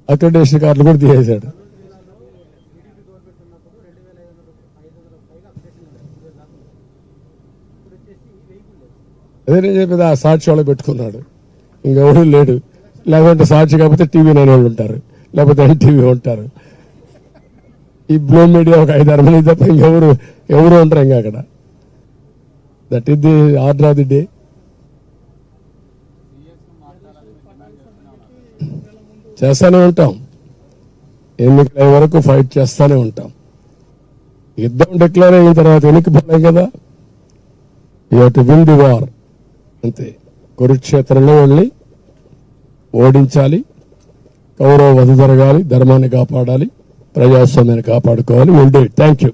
Accreditation కార్డులు కూడా తీసేశాడు. అదే నేను చెప్పేది, ఆ సాక్షి వాళ్ళు పెట్టుకున్నాడు, ఇంకెవరు లేడు. లేకపోతే సాక్షి కాకపోతే టీవీ 9 వాళ్ళు ఉంటారు, లేకపోతే ఎన్టీవీ ఉంటారు. ఈ బ్లూ మీడియా ఒక 5-6 మంది తప్ప ఎవరు ఉంటారు ఇంకా అక్కడ. That is the order of the day. చేస్తానే ఉంటాం, ఎన్నికల వరకు ఫైట్ చేస్తానే ఉంటాం. యుద్ధం డిక్లేర్ అయిన తర్వాత ఎన్నికపోలేం కదా. You have to win the war అంతే. కురుక్షేత్రంలో వెళ్ళి ఓడించాలి, కౌరవ వధ జరగాలి, ధర్మాన్ని కాపాడాలి, ప్రజాస్వామ్యాన్ని కాపాడుకోవాలి. Will do it. Thank you.